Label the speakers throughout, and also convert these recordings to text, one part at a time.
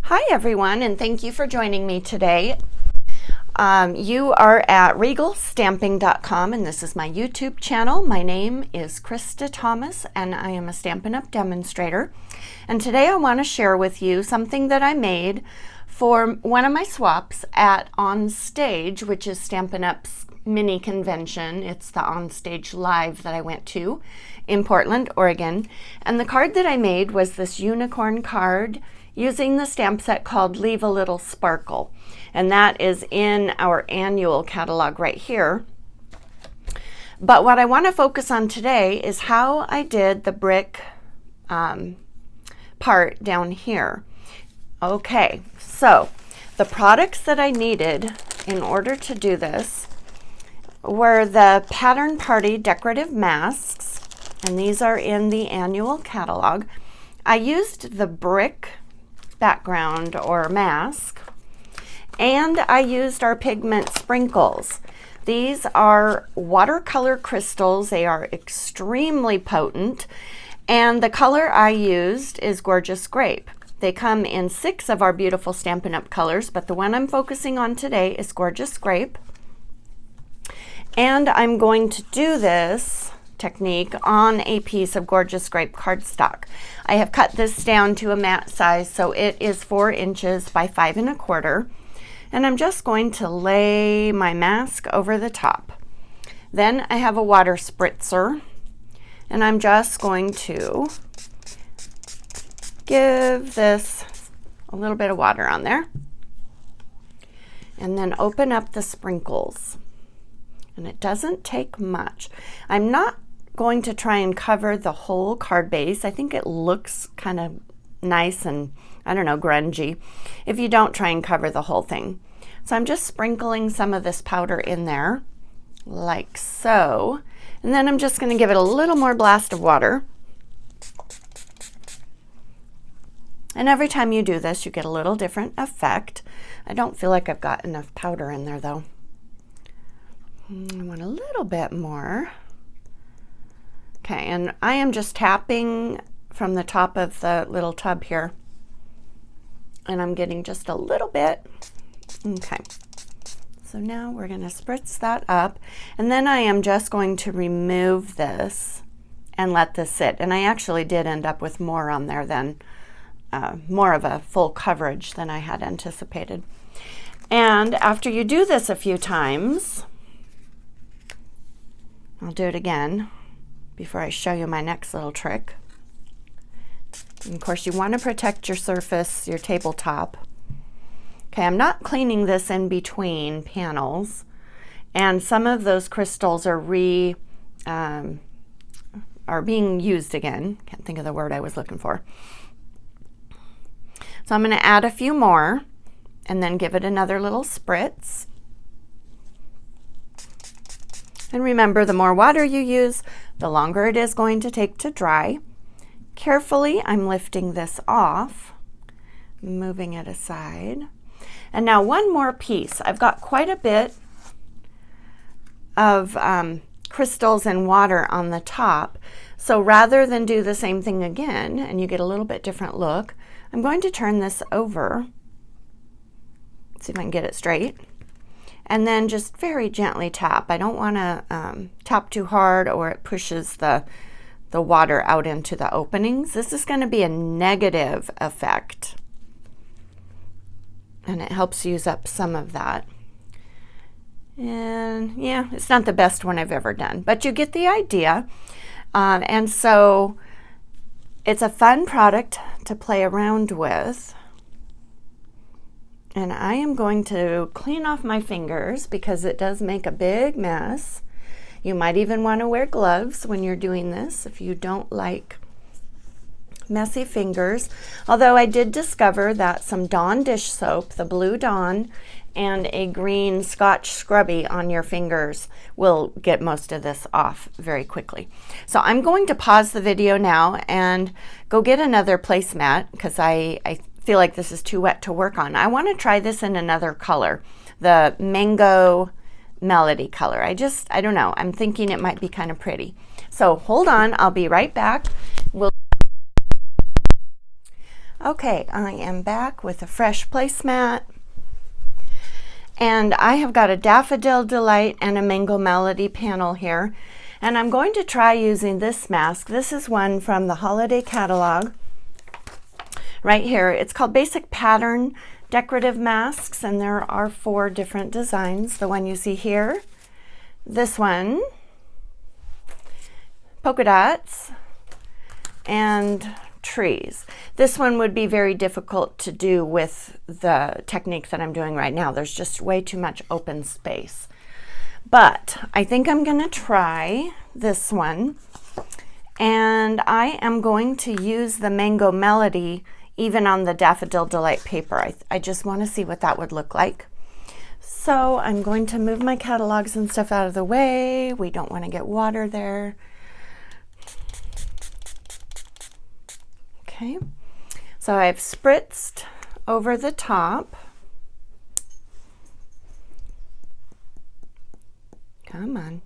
Speaker 1: Hi everyone, and thank you for joining me today. You are at regalstamping.com, and this is my YouTube channel. My name is Krista Thomas, and I am a Stampin' Up! Demonstrator. And today I want to share with you something that I made for one of my swaps at On Stage, which is Stampin' Up's mini convention. It's the On Stage Live that I went to in Portland, Oregon. And the card that I made was this unicorn card using the stamp set called Leave a Little Sparkle. And that is in our annual catalog right here. But what I want to focus on today is how I did the brick part down here. Okay, so the products that I needed in order to do this were the Pattern Party decorative masks, and these are in the annual catalog. I used the brick background or mask, and I used our Pigment Sprinkles. These are watercolor crystals. They are extremely potent, and the color I used is Gorgeous Grape. They come in 6 of our beautiful Stampin' Up! Colors, but the one I'm focusing on today is Gorgeous Grape. And I'm going to do this technique on a piece of Gorgeous Grape cardstock. I have cut this down to a mat size, so it is 4 inches by 5 1/4. And I'm just going to lay my mask over the top. Then I have a water spritzer, and I'm just going to give this a little bit of water on there, and then open up the sprinkles. And it doesn't take much. I'm not going to try and cover the whole card base. I think it looks kind of nice and, I don't know, grungy if you don't try and cover the whole thing. So I'm just sprinkling some of this powder in there, like so. And then I'm just going to give it a little more blast of water. And every time you do this, you get a little different effect. I don't feel like I've got enough powder in there, though. I want a little bit more. Okay, and I am just tapping from the top of the little tub here. And I'm getting just a little bit. Okay, so now we're going to spritz that up. And then I am just going to remove this and let this sit. And I actually did end up with more on there than, more of a full coverage than I had anticipated. And after you do this a few times, I'll do it again before I show you my next little trick. And of course, you want to protect your surface, your tabletop. Okay, I'm not cleaning this in between panels, and some of those crystals are being used again. Can't think of the word I was looking for. So I'm going to add a few more and then give it another little spritz. And remember, the more water you use, the longer it is going to take to dry. Carefully, I'm lifting this off, moving it aside. And now one more piece. I've got quite a bit of crystals and water on the top. So rather than do the same thing again, and you get a little bit different look, I'm going to turn this over. Let's see if I can get it straight. And then just very gently tap. I don't want to tap too hard or it pushes the water out into the openings. This is going to be a negative effect. And it helps use up some of that. And yeah, it's not the best one I've ever done, but you get the idea. And so it's a fun product to play around with. And I am going to clean off my fingers because it does make a big mess. You might even want to wear gloves when you're doing this if you don't like messy fingers. Although I did discover that some Dawn dish soap, the Blue Dawn, and a green Scotch Scrubby on your fingers will get most of this off very quickly. So I'm going to pause the video now and go get another placemat because I feel like this is too wet to work on. I want to try this in another color, the Mango Melody color. I don't know. I'm thinking it might be kind of pretty. So hold on, I'll be right back. Okay, I am back with a fresh placemat. And I have got a Daffodil Delight and a Mango Melody panel here. And I'm going to try using this mask. This is one from the holiday catalog. Right here, it's called Basic Pattern Decorative Masks, and there are 4 different designs. The one you see here, this one, polka dots, and trees. This one would be very difficult to do with the technique that I'm doing right now. There's just way too much open space. But I think I'm going to try this one, and I am going to use the Mango Melody even on the Daffodil Delight paper. I just want to see what that would look like. So I'm going to move my catalogs and stuff out of the way. We don't want to get water there. Okay, so I've spritzed over the top. Come on.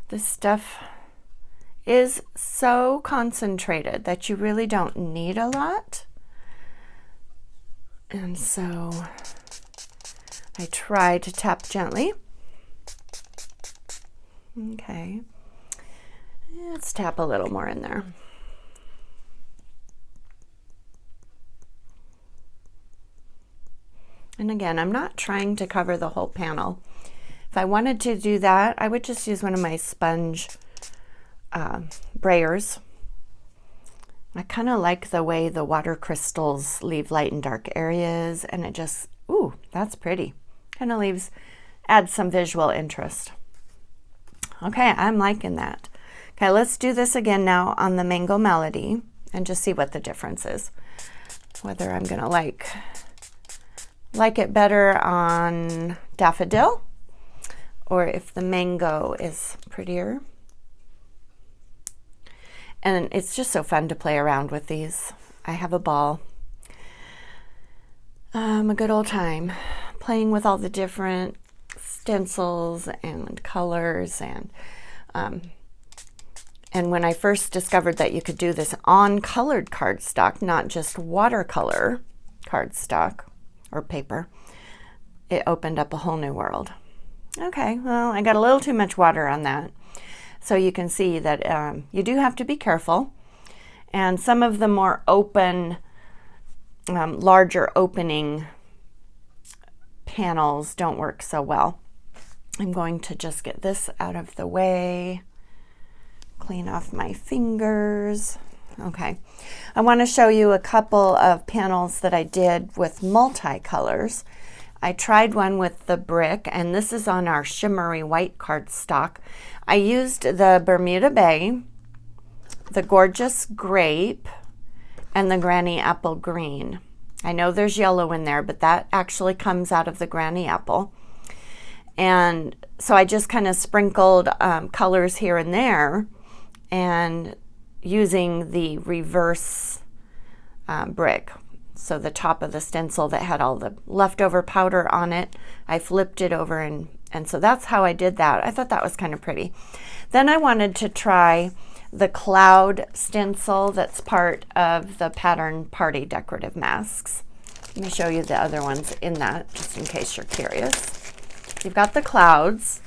Speaker 1: This stuff is so concentrated that you really don't need a lot. And so I try to tap gently. Okay. Let's tap a little more in there. And again, I'm not trying to cover the whole panel. If I wanted to do that, I would just use one of my sponge brayers. I kind of like the way the water crystals leave light and dark areas, and it just, ooh, that's pretty. Kind of adds some visual interest. Okay, I'm liking that. Okay, let's do this again now on the Mango Melody and just see what the difference is. Whether I'm gonna like it better on Daffodil, or if the mango is prettier. And it's just so fun to play around with these. I have a ball. A good old time playing with all the different stencils and colors. And when I first discovered that you could do this on colored cardstock, not just watercolor cardstock or paper, it opened up a whole new world. Okay, well, I got a little too much water on that. So you can see that you do have to be careful. And some of the more open, larger opening panels don't work so well. I'm going to just get this out of the way, clean off my fingers. Okay, I want to show you a couple of panels that I did with multicolors. I tried one with the brick, and this is on our shimmery white cardstock. I used the Bermuda Bay, the Gorgeous Grape, and the Granny Apple Green. I know there's yellow in there, but that actually comes out of the Granny Apple. And so I just kind of sprinkled colors here and there, and using the reverse brick. So the top of the stencil that had all the leftover powder on it, I flipped it over, and so that's how I did that. I thought that was kind of pretty. Then I wanted to try the cloud stencil that's part of the Pattern Party Decorative Masks. Let me show you the other ones in that, just in case you're curious. You've got the clouds,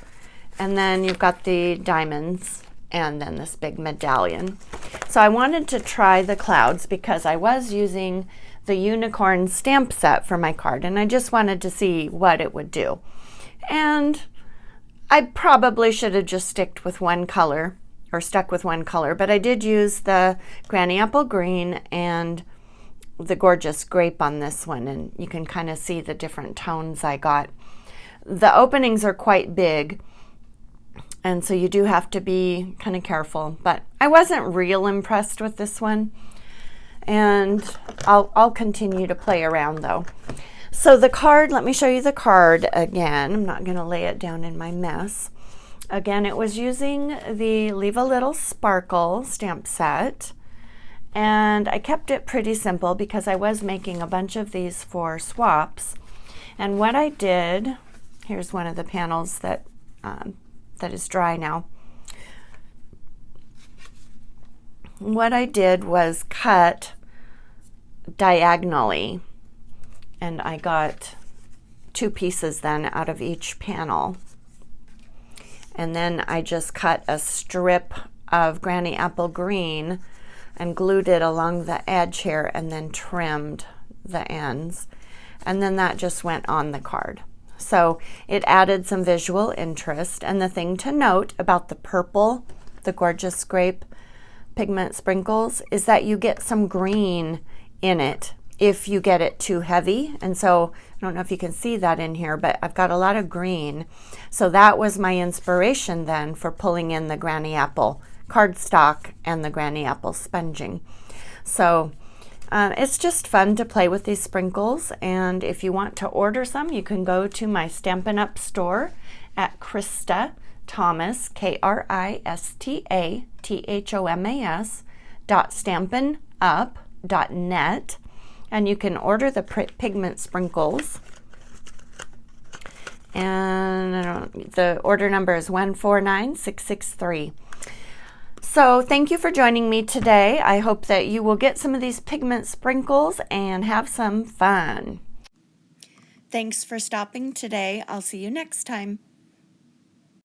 Speaker 1: and then you've got the diamonds, and then this big medallion. So I wanted to try the clouds because I was using the unicorn stamp set for my card, and I just wanted to see what it would do. And I probably should have just stuck with one color, but I did use the Granny Apple Green and the Gorgeous Grape on this one, and you can kind of see the different tones I got. The openings are quite big, and so you do have to be kind of careful, but I wasn't real impressed with this one. And I'll continue to play around though. So the card, let me show you the card again. I'm not going to lay it down in my mess. Again, it was using the Leave a Little Sparkle stamp set. And I kept it pretty simple because I was making a bunch of these for swaps. And what I did, here's one of the panels that is dry now. What I did was cut diagonally, and I got 2 pieces then out of each panel. And then I just cut a strip of Granny Apple Green and glued it along the edge here and then trimmed the ends. And then that just went on the card. So it added some visual interest. And the thing to note about the purple, the Gorgeous Grape Pigment Sprinkles, is that you get some green in it if you get it too heavy. And so I don't know if you can see that in here, but I've got a lot of green. So that was my inspiration then for pulling in the Granny Apple cardstock and the Granny Apple sponging. So it's just fun to play with these sprinkles, and if you want to order some, you can go to my Stampin' Up! Store at Krista Thomas, KristaThomas.stampinup.net, and you can order the pigment sprinkles. And the order number is 149663. So thank you for joining me today. I hope that you will get some of these pigment sprinkles and have some fun. Thanks for stopping today. I'll see you next time.